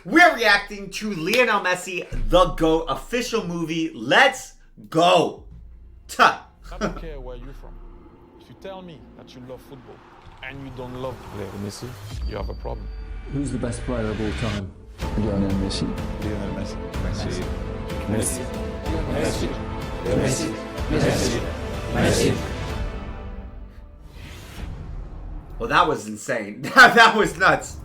We're reacting to Lionel Messi, The GOAT official movie. Let's go. I don't care where you're from. If you tell me that you love football and you don't love Lionel Messi, you have a problem. Who's the best player of all time? Lionel Messi. Lionel Messi. Messi. Messi. Messi. Messi. Messi. Messi. Well, that was insane. That was nuts.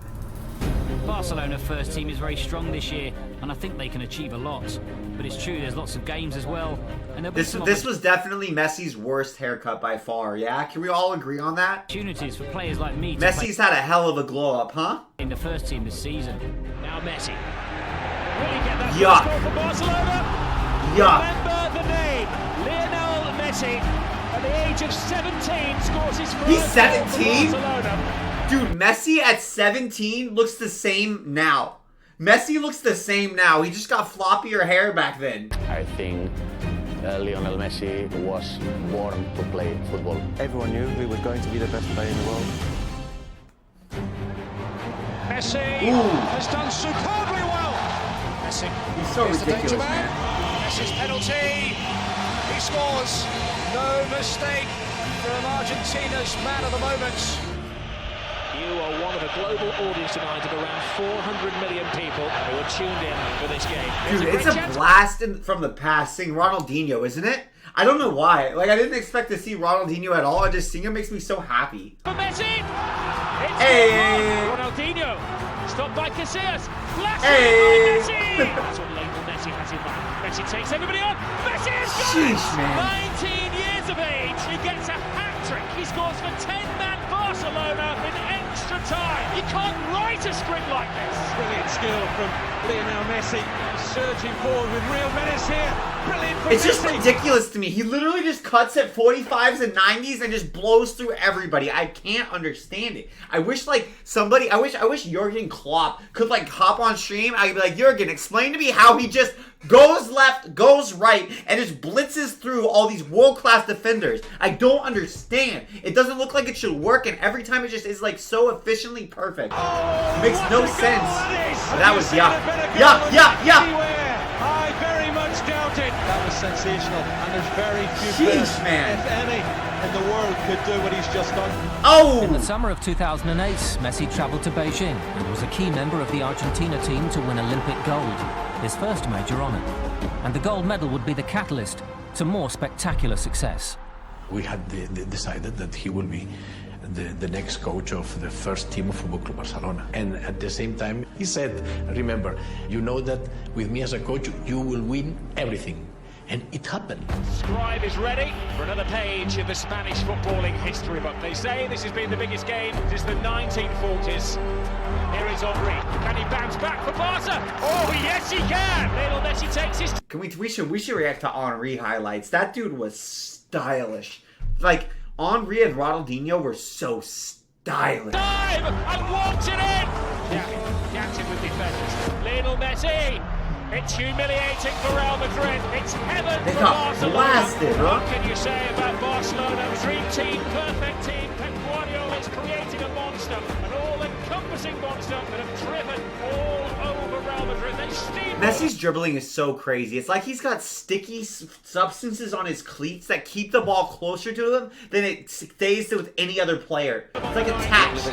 Barcelona first team is very strong this year, and I think they can achieve a lot. But it's true, there's lots of games as well. And This was definitely Messi's worst haircut by far, yeah? Can we all agree on that? opportunities for players like me to Messi's had a hell of a glow up, huh? play in the first team this season. Now Messi. Will he get that Yuck. first goal for Barcelona? Yuck. Remember the name, Lionel Messi. At the age of 17, scores his first He's goal 17? for Barcelona. Dude, Messi at 17 looks the same now. Messi looks the same now. He just got floppier hair back then. I think Lionel Messi was born to play football. Everyone knew he was going to be the best player in the world. Messi has done superbly well. Messi. He's so Here's the danger ridiculous, man. man. Messi's penalty. He scores. No mistake from Argentina's man of the moment. You are one of a global audience tonight of around 400 million people who are tuned in for this game. Dude, it's a blast from the past seeing Ronaldinho, isn't it? I don't know why. Like, I didn't expect to see Ronaldinho at all. Just seeing him makes me so happy. For Messi. It's Hey. Ronaldinho. Stopped by Casillas. Blasted Hey. by Messi. That's what Lionel Messi has in mind. Messi takes everybody on. Messi has got Sheesh, it. man. 19 years of age. He gets a hat-trick. He scores for 10-man Barcelona in extra time. You can't write a script like this. Brilliant skill from Lionel Messi. Surging forward with real menace here. Brilliant from It's just Messi. ridiculous to me. He literally just cuts at 45s and 90s and just blows through everybody. I can't understand it. I wish like somebody, I wish Jurgen Klopp could like hop on stream. I'd be like, Jurgen, explain to me how he just goes left, goes right, and just blitzes through all these world-class defenders. I don't understand. It doesn't look like it should work, and every time it just is like so efficiently perfect. Oh, Makes what no a goal sense. that is. That Have was you seen yuck. a better goal Yuck, than yuck, yuck. anywhere? I very much doubt it. That was sensational, and there's very few Sheesh, players, man. if any, in the world could do what he's just done. In the Oh! summer of 2008, Messi travelled to Beijing and was a key member of the Argentina team to win Olympic gold, his first major honour. And the gold medal would be the catalyst to more spectacular success. We had decided that he will be the next coach of the first team of Football Club Barcelona. And at the same time, he said, remember, you know that with me as a coach, you will win everything. And it happened. Scribe is ready for another page of the Spanish footballing history book. They say this has been the biggest game since the 1940s. Here is Henry. Can he bounce back for Barca? Oh, yes, he can. Lionel Messi takes his Can we should react to Henry highlights. That dude was stylish. Like, Henry and Ronaldinho were so stylish. dive and walks it in. Reacting with defenders. Lionel Messi. It's humiliating for Real Madrid. It's heaven They for got Barcelona. blasted, huh? What can you say about Barcelona? Dream team, perfect team. Pep Guardiola is creating a monster, an all-encompassing monster that have driven all over Real Madrid. They steam. Messi's dribbling is so crazy. It's like he's got sticky substances on his cleats that keep the ball closer to him than it stays with any other player. It's like attached.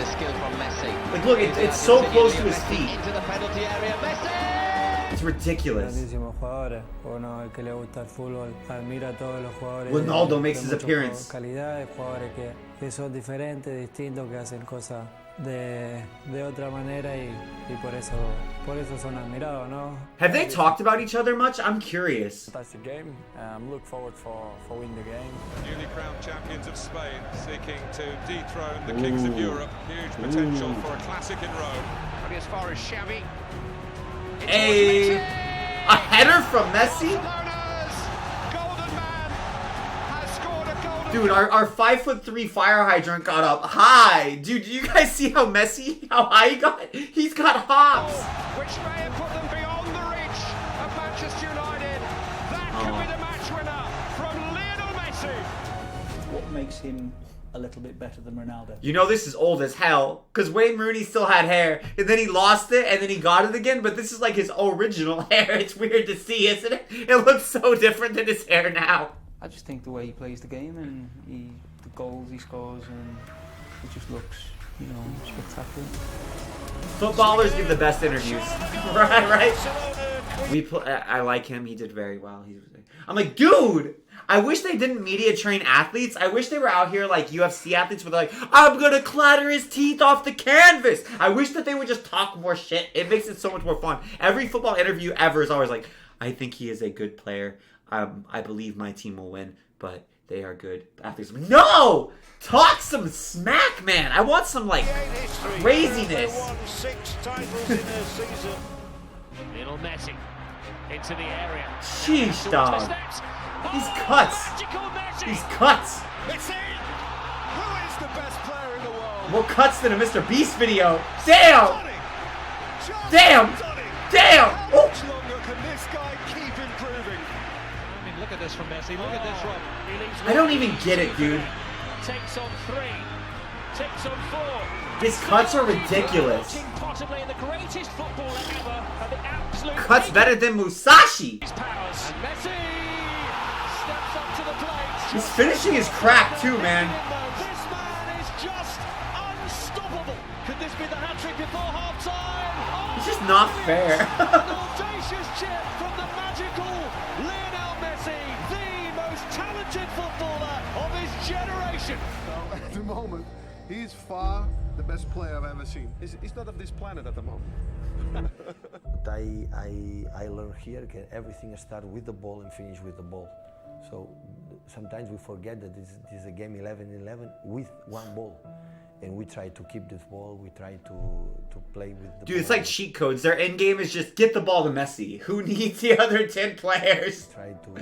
Like, look, it's so close to his feet. It's ridiculous. Grandísimos jugadores. Uno el que le gusta el fútbol admira a todos los jugadores. Ronaldo makes de his mucha appearance. calidad, jugadores que son diferentes, distintos, que hacen cosas de otra manera y por eso son admirados, ¿no? Have they talked about each other much? I'm curious. Fantastic game. Look forward for winning the game. Newly crowned champions of Spain seeking to dethrone the kings of Europe. Huge potential for a classic in Rome. Maybe as far as Xavi. Hey, a header from Messi? Dude, our 5'3" fire hydrant got up high. Dude, do you guys see how high he got? He's got hops. Which may have put them beyond the reach of Manchester United. That could be the match winner from Lionel Messi. What makes him a little bit better than Ronaldo. You know this is old as hell, because Wayne Rooney still had hair, and then he lost it, and then he got it again, but this is like his original hair. It's weird to see, isn't it? It looks so different than his hair now. I just think the way he plays the game and the goals he scores, and it just looks, you know, spectacular. Footballers give the best interviews. right? I like him. He did very well. I'm like, dude, I wish they didn't media train athletes. I wish they were out here like UFC athletes where they're like, I'm going to clatter his teeth off the canvas. I wish that they would just talk more shit. It makes it so much more fun. Every football interview ever is always like, I think he is a good player. I believe my team will win, but they are good athletes. I'm like, no! Talk some smack, man. I want some, like, craziness. Lionel Messi into the area. Sheesh, dog. These cuts. These cuts. Messi! Who is the best player in the world? More cuts than a Mr. Beast video. Damn! Damn! Damn! Oh. How much longer can this guy keep improving? I mean, look at this from Messi. Look at this, Rob. I don't even get it, dude. Takes on 3. Takes on 4. His cuts are ridiculous. Possibly the greatest footballer ever at the absolute Cuts better than Musashi. powers. And Messi steps up to the plate. His finishing is cracked too, man. This man is just unstoppable. Could this be the hat-trick before half-time? It's just not fair. An audacious chip from the magical Lionel Messi, the most talented footballer of his generation. So at the moment, he's far the best player I've ever seen. He's not of this planet at the moment. I learned here that everything starts with the ball and finish with the ball. So sometimes we forget that this is a game 11-11 with one ball. And we try to keep this ball, we try to play with the Dude, ball. it's like cheat codes. Their end game is just get the ball to Messi. Who needs the other 10 players? Try to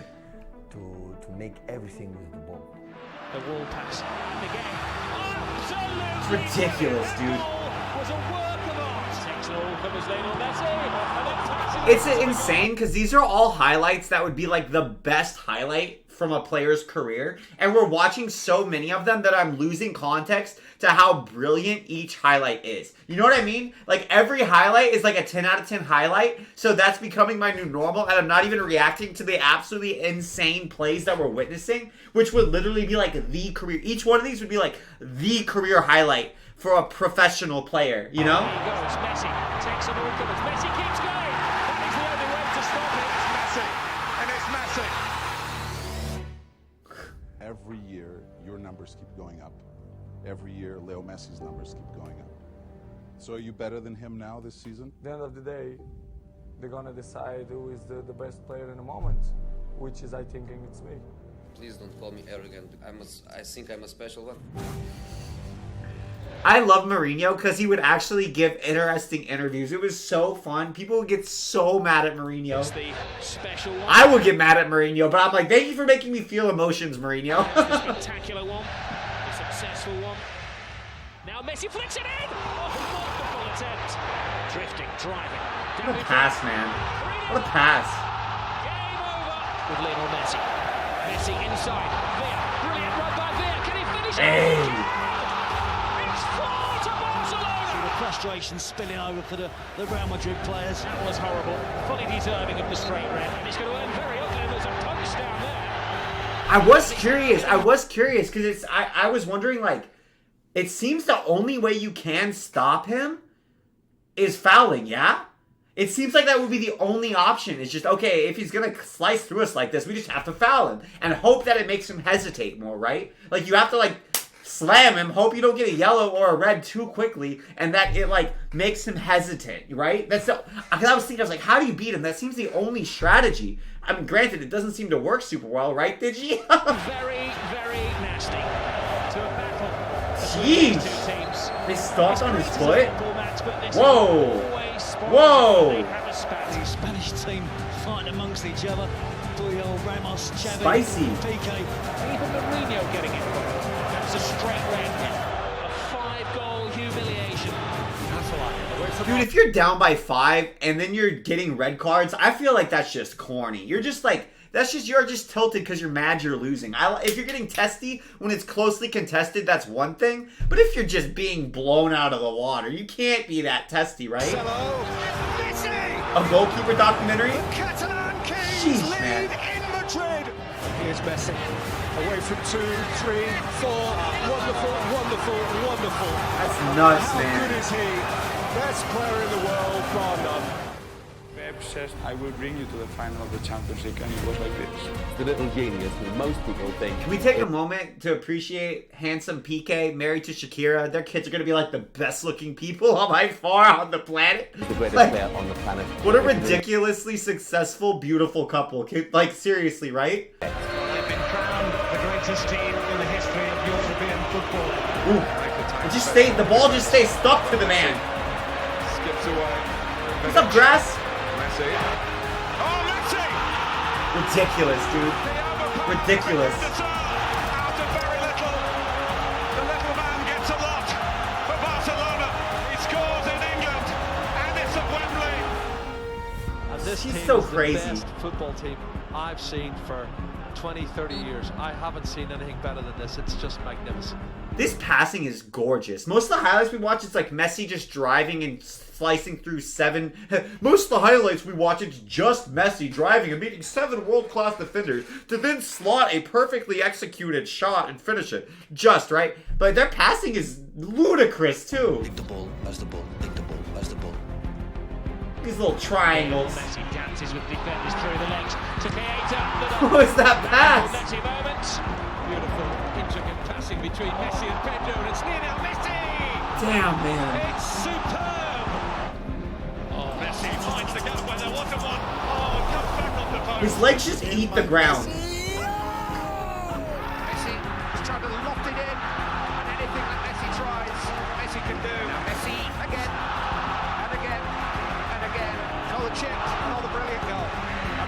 make everything with the ball. The wall pass. It's ridiculous, dude. Was a work of art. Takes it all from his Lionel Messi. It's insane because these are all highlights that would be like the best highlight from a player's career. And we're watching so many of them that I'm losing context to how brilliant each highlight is. You know what I mean? Like every highlight is like a 10 out of 10 highlight. So that's becoming my new normal. And I'm not even reacting to the absolutely insane plays that we're witnessing, which would literally be like the career. Each one of these would be like the career highlight for a professional player, you know? Here goes Messi. Takes some more coverage. Messi keeps going. That is the only way to stop it. It's Messi. And it's Messi. Every year, your numbers keep going up. Every year, Leo Messi's numbers keep going up. So are you better than him now this season? At the end of the day, they're gonna decide who is the best player in the moment, which is, I think, it's me. Please don't call me arrogant. I think I'm a special one. I love Mourinho because he would actually give interesting interviews. It was so fun. People would get so mad at Mourinho. It's the special one. I would get mad at Mourinho, but I'm like, thank you for making me feel emotions, Mourinho. A spectacular one. A successful one. Now Messi flicks it in. Oh, wonderful attempt. Drifting, driving. What a pass, man. What a pass. Game over with Lionel Messi. Messi inside. Villa. Brilliant run by Villa. Can he finish it? Hey. Frustration spilling over for the Real Madrid players. That was horrible. Fully deserving of the straight red. And it's going to end very ugly. There's a punch down there. I was curious because I was wondering, like, it seems the only way you can stop him is fouling, yeah? It seems like that would be the only option. It's just, okay, if he's going to slice through us like this, we just have to foul him and hope that it makes him hesitate more, right? Like, you have to, like, slam him, hope you don't get a yellow or a red too quickly, and that it, like, makes him hesitant, right? Because I was thinking, I was like, how do you beat him? That seems the only strategy. I mean, granted, it doesn't seem to work super well, right, Digi? Very, very nasty. To a battle. Jeez. They stomped on his foot? Whoa. Whoa. They have a spat. The Spanish team fighting amongst each other. Puyol, Ramos, Xavi, Spicy. Piqué. Even Mourinho getting involved. That's a straight red. A 5-goal humiliation. That's all right. Dude, if you're down by 5 and then you're getting red cards, I feel like that's just corny. You're just like, That's just, you're just tilted because you're mad you're losing. If you're getting testy when it's closely contested, that's one thing. But if you're just being blown out of the water, you can't be that testy, right? A goalkeeper documentary? Sheesh, man. Here's Messi. Away from 2, 3, 4. Wonderful, wonderful, wonderful. That's nuts, How man. good is he? Best player in the world, bar none. Pep says, I will bring you to the final of the Champions League, and it was like this. The little genius that most people think. Can we take a moment to appreciate handsome PK married to Shakira? Their kids are going to be like the best looking people by far on the planet. The greatest Like, player on the planet. what a ridiculously successful, beautiful couple. Like, seriously, right? They've been crowned the greatest team in the history of European football. Ooh. The ball just stays stuck to the man. Skips away. What's up, grass? Messi. Oh, Messi! Ridiculous, dude. Ridiculous. Out of very little. The little man gets a lot for Barcelona. He scores in England, and it's at Wembley. And this He's team so is crazy. the best football team I've seen for 20, 30 years. I haven't seen anything better than this. It's just magnificent. This passing is gorgeous. Most of the highlights we watch, it's like Messi just driving and slicing through 7. Most of the highlights we watch, it's just Messi driving and beating 7 world-class defenders to then slot a perfectly executed shot and finish it. Just, right? But their passing is ludicrous, too. Take the ball, that's the ball, take the ball, that's the ball. These little triangles. Messi dances with defenders through the legs to create What was that pass? Messi moments. Beautiful, intricate passing between Messi and Pedro, and it's Lionel Messi! Damn, man. It's superb! Oh, Messi finds the gap where there wasn't one. Oh, it comes back off the post. His legs just eat the ground. Messi has tried to loft it in, and anything that Messi tries, Messi can do. Now Messi again, and again, and again. Another chip, another brilliant goal.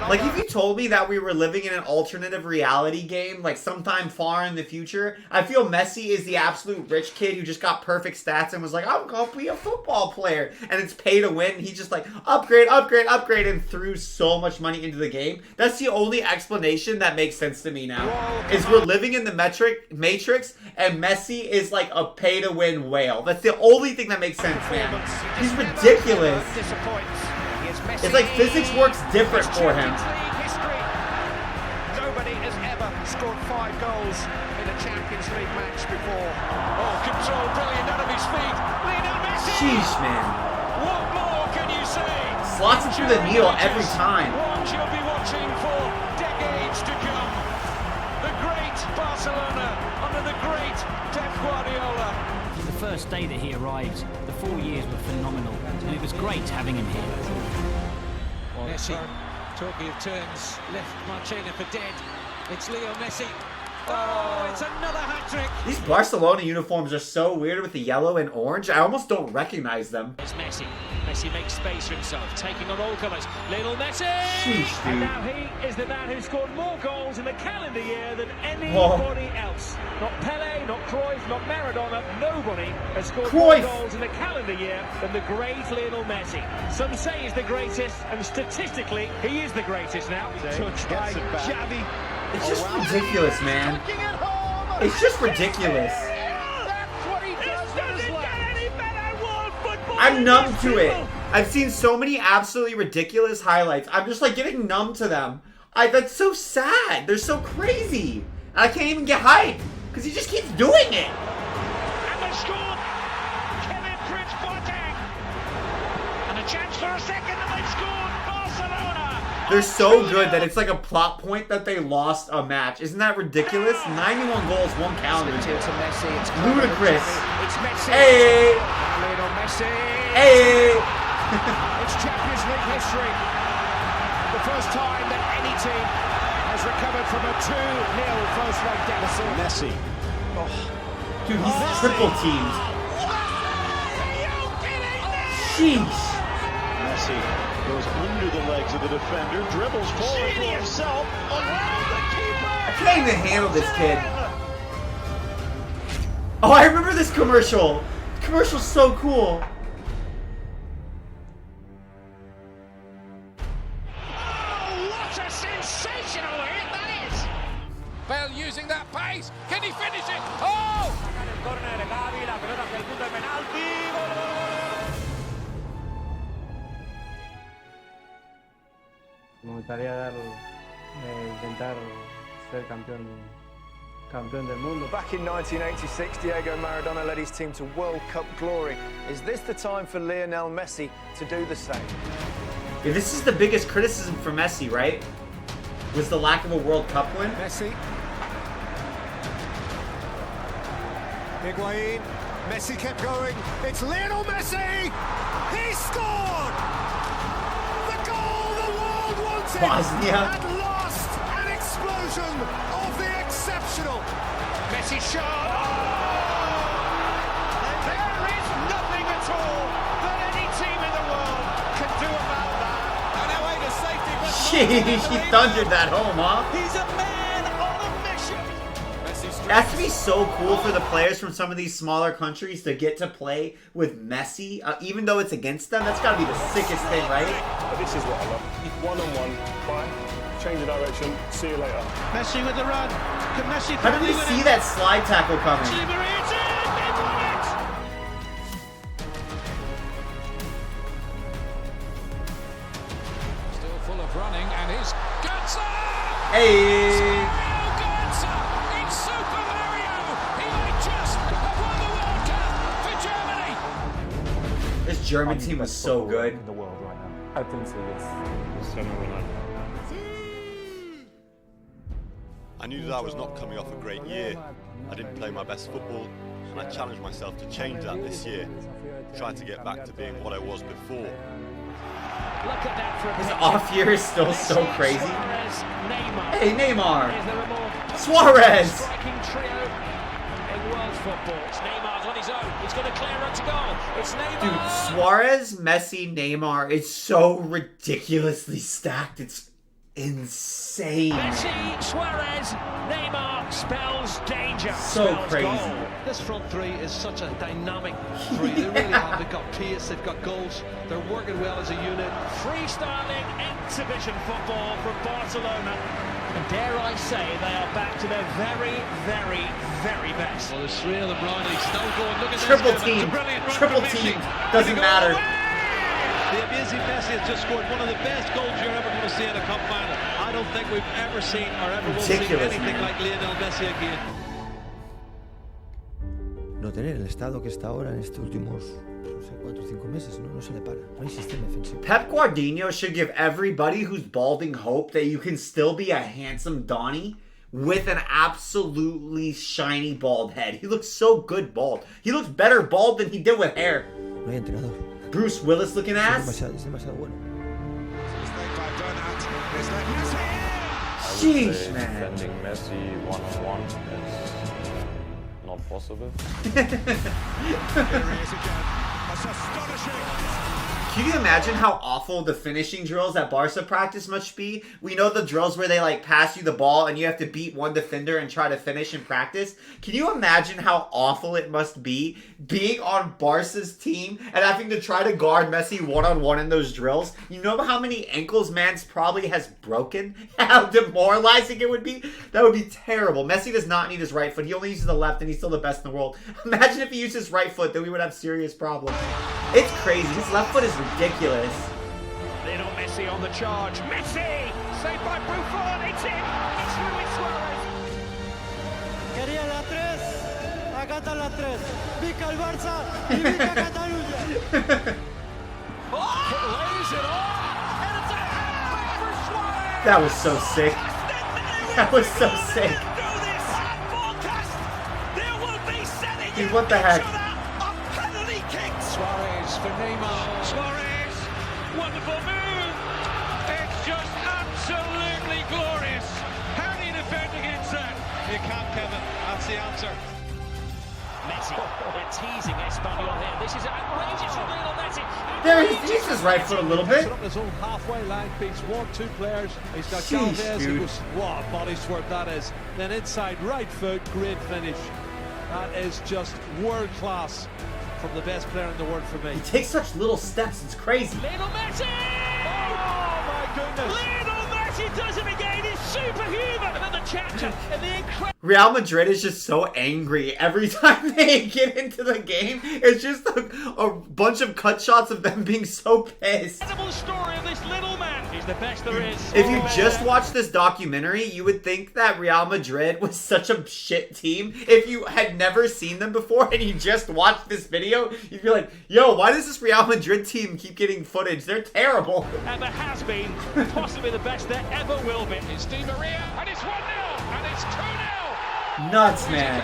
Like, if you told me that we were living in an alternative reality game, like sometime far in the future, I feel Messi is the absolute rich kid who just got perfect stats and was like, I'm going to be a football player. And it's pay to win. He just like, upgrade, upgrade, upgrade, and threw so much money into the game. That's the only explanation that makes sense to me now. Is we're living in the Matrix, and Messi is like a pay to win whale. That's the only thing that makes sense, man. He's ridiculous. It's like physics works different for him. Nobody has ever scored 5 goals in a Champions League match before. Oh, control, brilliant out of his feet. Lionel Messi! Sheesh, man. What more can you say? Slots it through the needle every time. One you'll be watching for decades to come. The great Barcelona under the great Pep Guardiola. The first day that he arrived, the 4 years were phenomenal, and it was great having him here. Messi, talking of turns, left Marchena for dead. It's Leo Messi. Oh, it's another hat-trick. These Barcelona uniforms are so weird with the yellow and orange. I almost don't recognize them. It's Messi. Messi makes space for himself, taking on all colours. Lionel Messi! Sheesh, dude. And now he is the man who scored more goals in the calendar year than anybody else. Not Pele, not Cruyff, not Maradona. Nobody has scored more goals in the calendar year than the great Lionel Messi. Some say he's the greatest, and statistically, he is the greatest now. Touched by Xavi. It's just ridiculous, man. It's just ridiculous. I'm numb to it. I've seen so many absolutely ridiculous highlights. I'm just like getting numb to them. That's so sad. They're so crazy. I can't even get hyped because he just keeps doing it. And they scored. Kevin Prince Boateng. And a chance for a second, and they've scored. Barcelona. They're so good that it's like a plot point that they lost a match. Isn't that ridiculous? 91 goals, 1 calendar. It's ludicrous. It's Messi. Hey! Lionel Messi. Hey! It's Champions League history. The first time that any team has recovered from a 2-0 first leg deficit. Messi. Dude, he's triple teamed. Sheesh. Messi goes under the legs of the defender, dribbles forward for himself, around the keeper. I can't even handle this kid. Oh, I remember this commercial. The commercial's so cool. Oh, what What a sensational hit that is! Bell using that pace. Can he finish it? Oh! Me gustaría intentar ser campeón del mundo. Back in 1986, Diego Maradona led his team to World Cup glory. Is this the time for Lionel Messi to do the same? Yeah, this is the biggest criticism for Messi, right? Was the lack of a World Cup win. Messi. Higuain. Messi kept going. It's Lionel Messi! He scored! The goal the world wanted! Bosnia. At last, an explosion of the exceptional. Messi shot! Oh! There is nothing at all that any team in the world can do about that. And away to safety. Sheesh, he thundered that home, huh? He's a man on a mission. It has to be so cool for the players from some of these smaller countries to get to play with Messi, even though it's against them. That's got to be the sickest thing, right? But this is what I love. One-on-one, fine, change the direction, see you later. Messi with the run. Can Messi How did we see that slide tackle coming? Still full of running, and he's Götze! Hey! It's Super Mario! He might just have won the World Cup for Germany! This German team was so good. In the world right now. I think so, yes. I knew that I was not coming off a great year. I didn't play my best football, and I challenged myself to change that this year, trying to get back to being what I was before. Look at that from His off year is still so crazy. Neymar. Hey, Neymar! Is there a more Suarez! striking trio in world football? It's Neymar's on his own. He's got a clear run to goal. It's Neymar. Dude, Suarez, Messi, Neymar, it's so ridiculously stacked. It's insane. Messi, Suarez, Neymar spells danger. So spells crazy. Goal. This front three is such a dynamic three. They really have. They've got pace, they've got goals, they're working well as a unit. Freestyling exhibition football from Barcelona. And dare I say, they are back to their very, very, very best. Well, there's three of them running. Still going. Look at Triple this. team. Brilliant run Triple from team. Messi. Doesn't matter. The amazing Messi has just scored one of the best goals you're ever going to see in a cup final. I don't think we've ever seen or ever will see anything like Lionel Messi again. No tener el estado que está ahora en estos últimos, no sé, 4 o 5 meses, no se le para. No hay sistema defensivo. Pep Guardiola should give everybody who's balding hope that you can still be a handsome Donnie with an absolutely shiny bald head. He looks so good bald. He looks better bald than he did with hair. No hay entrenador. Bruce Willis looking ass. Es demasiado bueno. Sheesh, man. Defending Messi one-on-one is not possible. Can you imagine how awful the finishing drills at Barca practice must be? We know the drills where they like pass you the ball and you have to beat one defender and try to finish in practice. Can you imagine how awful it must be being on Barca's team and having to try to guard Messi one-on-one in those drills? You know how many ankles Mans probably has broken? How demoralizing it would be? That would be terrible. Messi does not need his right foot. He only uses the left and he's still the best in the world. Imagine if he used his right foot, then we would have serious problems. It's crazy. His left foot is ridiculous. Lionel Messi on the charge. Messi! Saved by Buffon. It's in. It's Luis Suarez. Quería la 3. Acá está la 3. Vica el Barça y Vica Cataluña. Lays it on. And it's a hat-trick for Suarez. That was so sick. That was so sick. Dude, what the heck? Suarez for Neymar. Suarez, wonderful move. It's just absolutely glorious. How do you defend against that? You can't, Kevin. That's the answer. Messi, they're teasing Espanyol here. This is outrageous from Lionel Messi. There he's used his right foot a little bit. Up his own halfway line, beats 1-2 players. He's got Sheesh, Galvez. dude. He goes, what a body swerve that is. Then inside right foot, great finish. That is just world class from the best player in the world for me. He takes such little steps, it's crazy. Lionel Messi! Oh my goodness! Lionel Messi does it again. He's superhuman. Another chapter in the incredible. Real Madrid is just so angry every time they get into the game. It's just a bunch of cut shots of them being so pissed. Incredible story of this little man. He's the best there is. If you just watched this documentary, you would think that Real Madrid was such a shit team. If you had never seen them before and you just watched this video, you'd be like, yo, why does this Real Madrid team keep getting footage? They're terrible. Ever has been, possibly the best there ever will be. It's Di Maria, and it's 1-0, and it's 2-0. Nuts, man.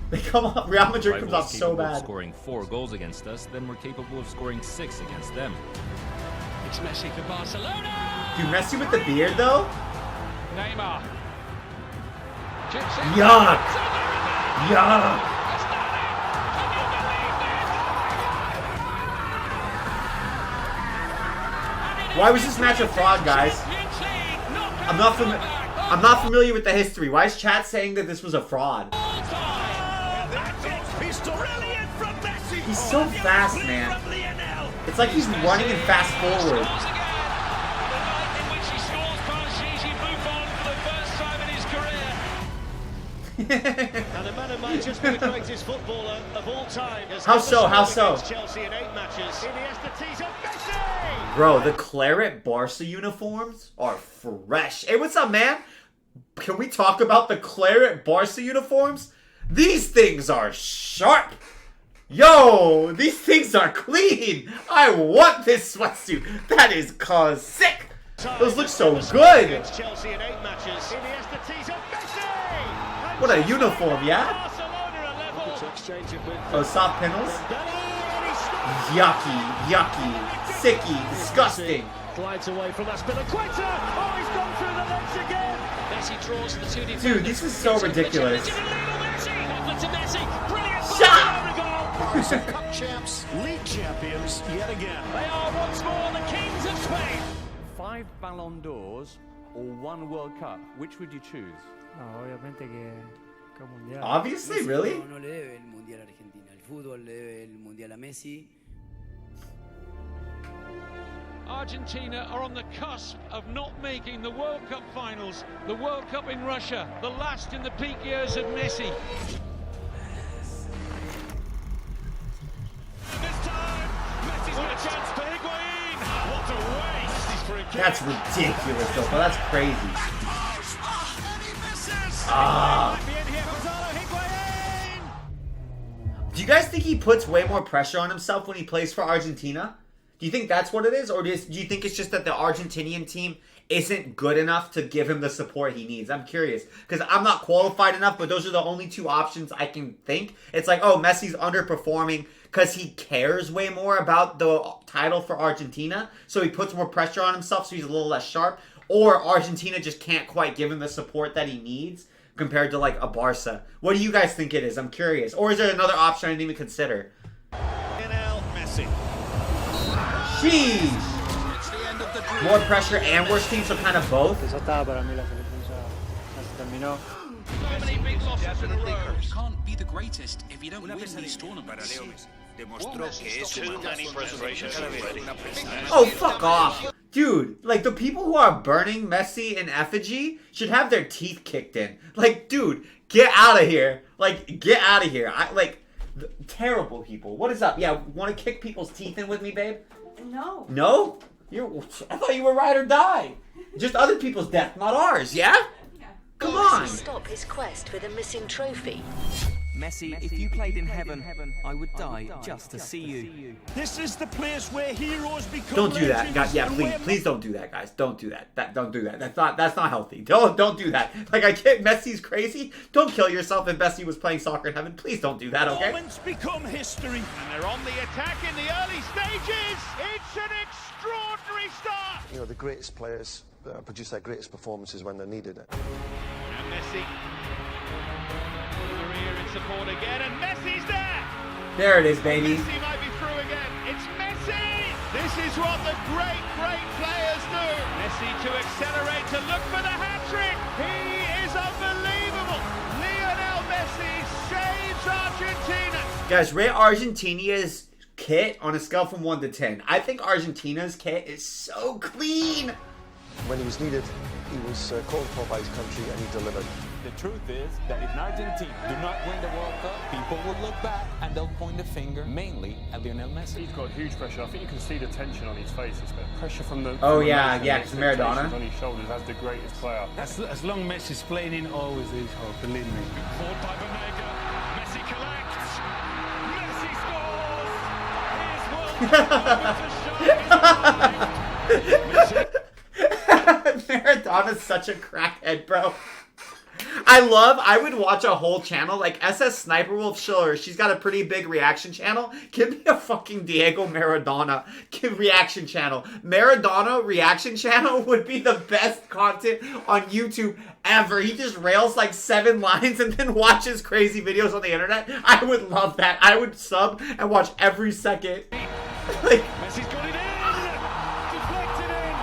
They come up. Real Madrid comes off so bad. Scoring 4 goals against us, then we're capable of scoring 6 against them. It's Messi for Barcelona. Dude, Messi with the beard though. Neymar. Yuck. Yuck. Why was this match a fraud, guys? I'm not familiar with the history. Why is chat saying that this was a fraud? He's so fast, man. It's like he's running and fast forward. And the man who might just be the greatest footballer of all time. How so? How so? Chelsea in 8 matches. Iniesta tees up Messi. Bro, the claret Barca uniforms are fresh. Hey, what's up, man? Can we talk about the claret Barca uniforms? These things are sharp. Yo, these things are clean. I want this sweatsuit. That is cause sick. Those look so good. Chelsea in 8 matches. Iniesta tees up Messi. What a uniform, yeah? Oh, soft panels? Yucky, yucky, sicky, disgusting. Glides away from Aspilicueta. Oh, he's gone through the legs again. Messi draws the 2 defenders. Dude, this is so ridiculous. Barca Cup champs, league champions yet again. They are once more the kings of Spain. 5 Ballon d'Ors or 1 World Cup, which would you choose? No, obviamente que mundial. Obviously, really? No le debe el mundial a Argentina. El fútbol le debe el mundial a Messi. Argentina are on the cusp of not making the World Cup finals. The World Cup in Russia, the last in the peak years of Messi. This time, Messi's got a chance to Higuain. What a waste! For a That's ridiculous, though. But that's crazy. Ah. Do you guys think he puts way more pressure on himself when he plays for Argentina? Do you think that's what it is? Or do you think it's just that the Argentinian team isn't good enough to give him the support he needs? I'm curious. Because I'm not qualified enough, but those are the only 2 options I can think. It's like, oh, Messi's underperforming because he cares way more about the title for Argentina. So he puts more pressure on himself so he's a little less sharp. Or Argentina just can't quite give him the support that he needs compared to like a Barca. What do you guys think it is? I'm curious. Or is there another option I didn't even consider? Lionel Messi. Jeez. More pressure and worse teams, so kind of both. Eso estaba para mí, la selección ya se terminó. So many big losses in a row. You can't be the greatest if you don't win these tournaments. Oh, fuck off. Dude, like, the people who are burning Messi in effigy should have their teeth kicked in. Like, dude, get out of here. Like, get out of here. Terrible people. What is up? Yeah, want to kick people's teeth in with me, babe? No. No? I thought you were ride or die. Just other people's death, not ours, yeah? Come on. Stop his quest for the missing trophy. Messi, if you played in heaven, I would die just to see you. This is the place where heroes become Don't do that, guys. Yeah, please don't do that, guys. Don't do that. Don't do that. That's not healthy. Don't do that. Like, I get Messi's crazy. Don't kill yourself if Messi was playing soccer in heaven. Please don't do that, okay? Moments become history. And they're on the attack in the early stages. It's an extraordinary start. You know, the greatest players produce their greatest performances when they're needed. And Messi. Support again, and Messi's there! There it is, baby. Messi might be through again. It's Messi! This is what the great players do. Messi to accelerate, to look for the hat-trick. He is unbelievable. Lionel Messi saves Argentina. Guys, rate Argentina's kit on a scale from 1 to 10. I think Argentina's kit is so clean. When he was needed, he was called for by his country and he delivered. The truth is that if Argentina do not win the World Cup, people will look back and they'll point the finger mainly at Lionel Messi. He's got huge pressure. I think you can see the tension on his face. It's got pressure from the... Oh, yeah, because Maradona. On his shoulders as the greatest player. As long Messi's playing in, always is hope, believe me. Forward by Banega. Messi collects. Messi scores. Maradona's such a crackhead, bro. I would watch a whole channel, like SS Sniper Wolf Schiller. She's got a pretty big reaction channel. Give me a fucking Diego Maradona reaction channel. Maradona reaction channel would be the best content on YouTube ever. He just rails like 7 lines and then watches crazy videos on the internet. I would love that. I would sub and watch every second. Like, Messi's got it in. Deflected in.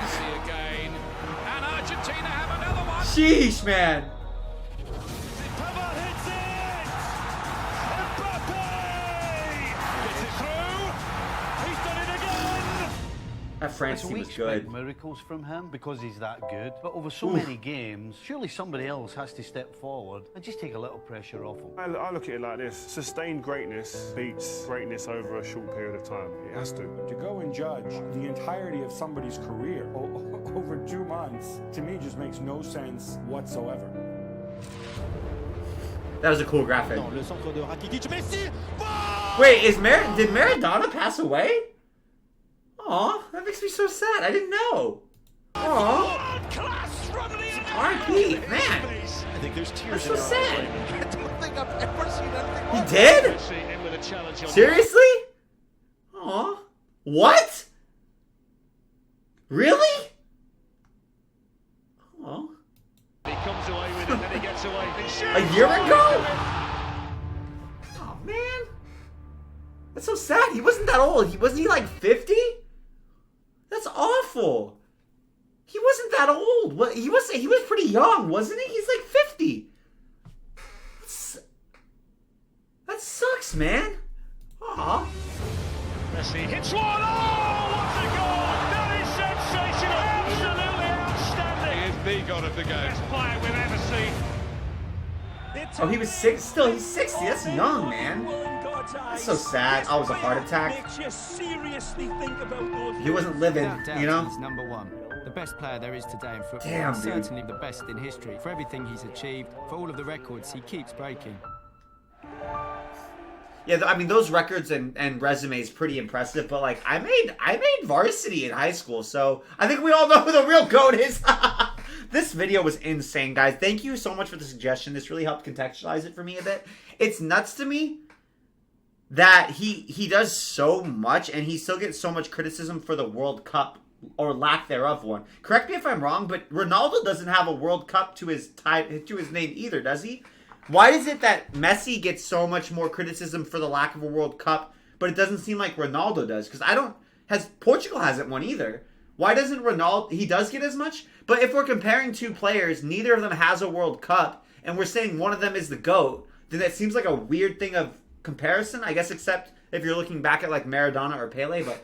Messi again. And Argentina have another one. Sheesh, man. That France team was good. Miracles from him because he's that good. But over so many games, surely somebody else has to step forward and just take a little pressure off him. I look at it like this. Sustained greatness beats greatness over a short period of time. It has to. To go and judge the entirety of somebody's career over 2 months, to me, just makes no sense whatsoever. That was a cool graphic. Wait, did Maradona pass away? Aw, that makes me so sad. I didn't know. Aw. R.I.P. Man. I think there's tears. That's so sad. I don't think I've ever seen anything. He did? Seriously? Aw. What? Really? Aw. He comes away with it, then he gets away. A year ago? Oh man. That's so sad. He wasn't that old. Wasn't he like 50? That's awful. He wasn't that old. He was pretty young, wasn't he? He's like 50. That sucks, man. Aw. Messi hits one. Oh, what a goal! That is sensational. Absolutely outstanding. He is the god of the game. Best player we've ever seen. Oh, he was 6. Still, he's 60. That's young, man. That's so sad. Oh, it was a heart attack. He wasn't living, you know? He's number 1. The best player there is today in football. Damn, dude. Certainly the best in history. For everything he's achieved, for all of the records he keeps breaking. Yeah, I mean, those records and resumes pretty impressive, but like, I made varsity in high school, so I think we all know who the real GOAT is. This video was insane, guys. Thank you so much for the suggestion. This really helped contextualize it for me a bit. It's nuts to me that he does so much and he still gets so much criticism for the World Cup or lack thereof one. Correct me if I'm wrong, but Ronaldo doesn't have a World Cup to his name either, does he? Why is it that Messi gets so much more criticism for the lack of a World Cup, but it doesn't seem like Ronaldo does? Because Portugal hasn't won either. Why doesn't Ronaldo? He does get as much, but if we're comparing 2 players, neither of them has a World Cup, and we're saying one of them is the GOAT, then that seems like a weird thing of comparison, I guess, except if you're looking back at like Maradona or Pele. But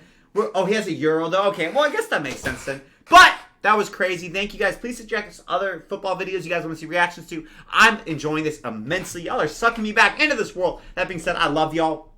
he has a Euro though. Okay, well I guess that makes sense then. But that was crazy. Thank you guys. Please suggest other football videos you guys want to see reactions to. I'm enjoying this immensely. Y'all are sucking me back into this world. That being said, I love y'all.